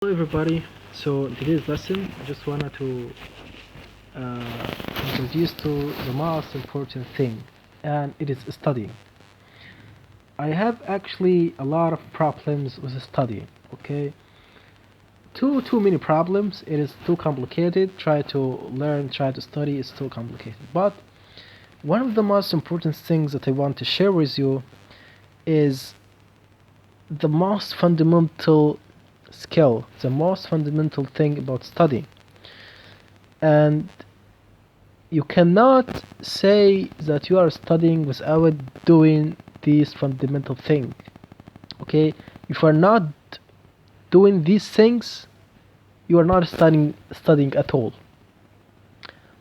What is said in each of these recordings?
Hello everybody. So in today's lesson, I just wanted to uh, introduce to the most important thing, and it is studying. I have actually a lot of problems with studying. Okay, too many problems. It is too complicated. Try to learn, try to study is too complicated. But one of the most important things that I want to share with you is the most fundamental skill, the most fundamental thing about studying. And you cannot say that you are studying without doing these fundamental thing. Okay, if you are not doing these things, you are not studying at all.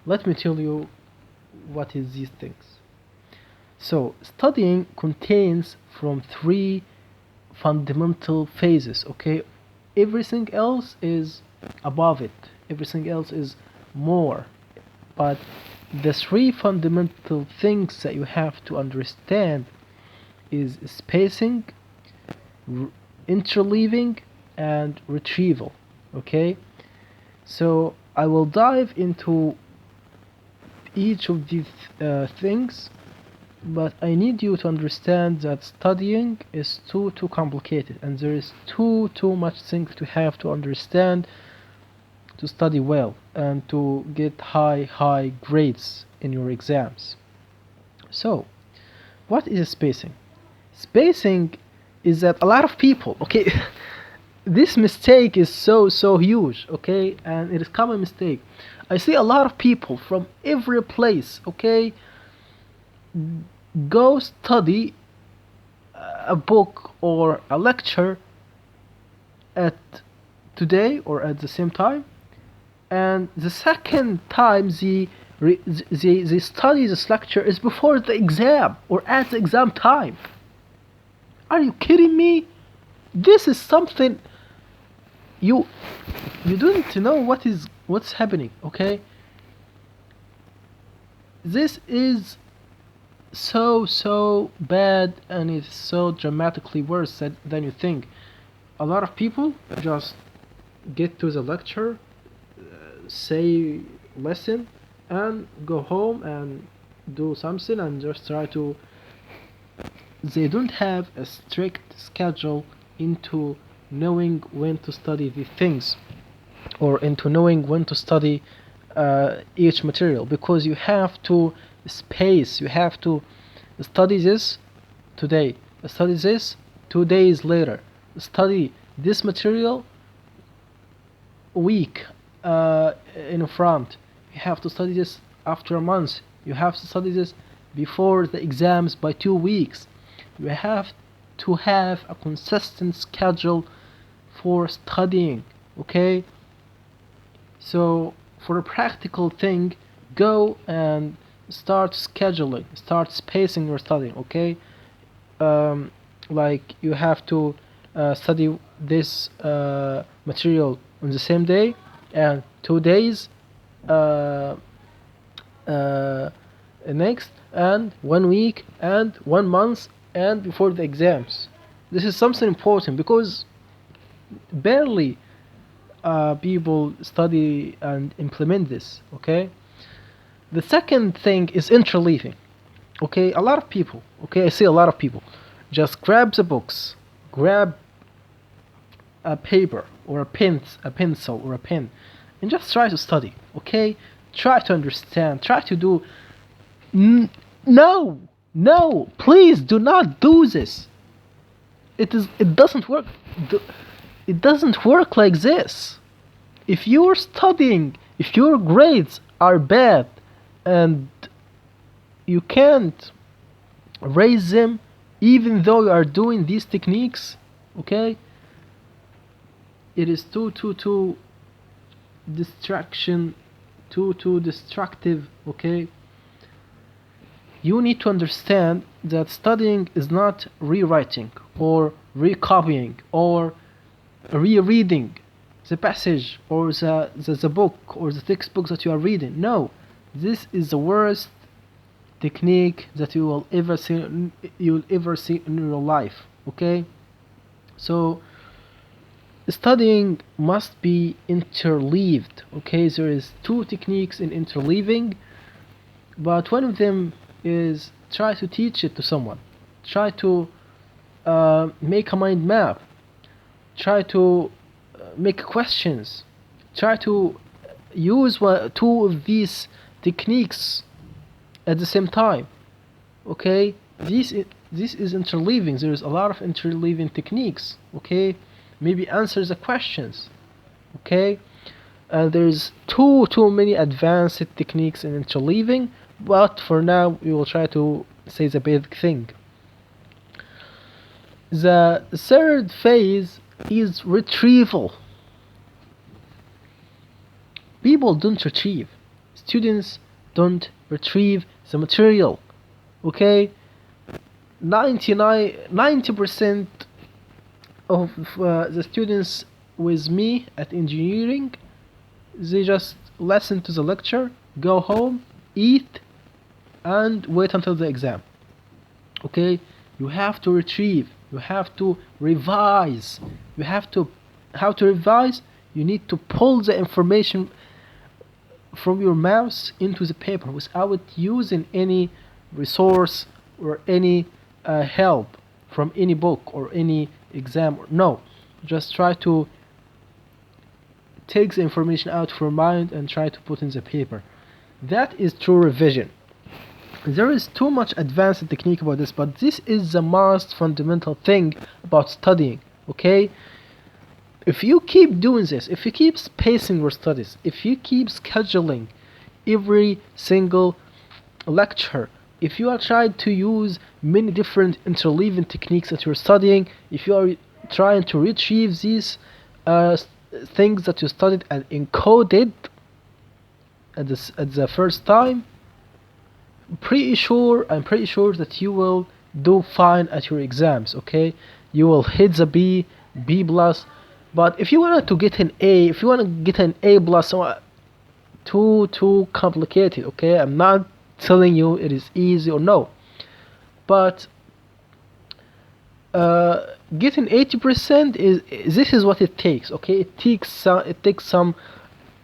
Let me tell you what is these things. So studying contains from three fundamental phases. Okay, everything else is above it, everything else is more. But the three fundamental things that you have to understand is spacing, r- interleaving, and retrieval. Okay, so I will dive into each of these things, but I need you to understand that studying is too complicated, and there is too much things to have to understand to study well and to get high grades in your exams. So what is spacing? Spacing is that a lot of people, okay, this mistake is so huge, okay, and it is common mistake. I see a lot of people from every place, okay, go study a book or a lecture at today or at the same time, and the second time they study this lecture is before the exam or at the exam time. Are you kidding me? This is something you you don't know what's happening. Okay, this is so bad, and it's so dramatically worse than you think. A lot of people just get to the lecture, say lesson, and go home and do something and just try to. They don't have a strict schedule into knowing when to study these things, or into knowing when to study each material, because you have to space, you have to study this today, study this 2 days later, study this material week in front, you have to study this after a month, you have to study this before the exams by 2 weeks. You have to have a consistent schedule for studying. Okay, so for a practical thing, go and start scheduling, start spacing your studying. Okay, um, like you have to study this material on the same day, and 2 days uh, uh, next, and 1 week, and 1 month, and before the exams. This is something important because barely people study and implement this. Okay, the second thing is interleaving. Okay, a lot of people, okay, I see a lot of people just grab the books, grab a paper or a pencil or a pen, and just try to study. Okay, try to understand, try to do. N- no, no, please do not do this. It doesn't work. It doesn't work like this. If you're studying, if your grades are bad and you can't raise them even though you are doing these techniques, okay, it is too distraction, too destructive. Okay, you need to understand that studying is not rewriting or recopying or rereading the passage or the book or the textbook that you are reading. No, this is the worst technique that you will ever see in your life. Okay, so studying must be interleaved. Okay, there is two techniques in interleaving, but one of them is try to teach it to someone. Try to make a mind map. Try to make questions. Try to use two of these techniques at the same time. Okay, this is interleaving. There is a lot of interleaving techniques. Okay, maybe answer the questions. Okay, there's too many advanced techniques in interleaving, but for now we will try to say the basic thing. The third phase is retrieval. People don't retrieve. Students don't retrieve the material. Okay, 90% of the students with me at engineering, they just listen to the lecture, go home, eat, and wait until the exam. Okay, you have to retrieve, you have to revise, you have to how to revise. You need to pull the information from your mouse into the paper without using any resource or any help from any book or any exam. No, just try to take the information out from mind and try to put in the paper. That is true revision. There is too much advanced technique about this, but this is the most fundamental thing about studying. Okay, if you keep doing this, if you keep spacing your studies, if you keep scheduling every single lecture, if you are trying to use many different interleaving techniques that you're studying, if you are trying to retrieve these things that you studied and encoded at the first time, I'm pretty sure that you will do fine at your exams. Okay, you will hit the B plus. But if you wanted to get an A, if you want to get an A plus, too complicated. Okay, I'm not telling you it is easy or no, but getting 80% is this is what it takes. Okay, it takes some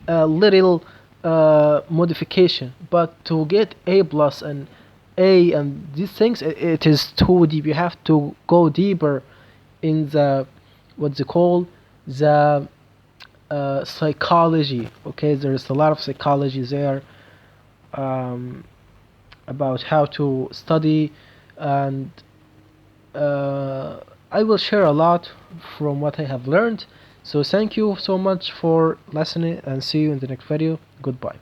little modification, but to get A plus and A and these things, it is too deep. You have to go deeper in the what's it called, the psychology. Okay, there's a lot of psychology there, about how to study, and I will share a lot from what I have learned. So thank you so much for listening, and see you in the next video. Goodbye.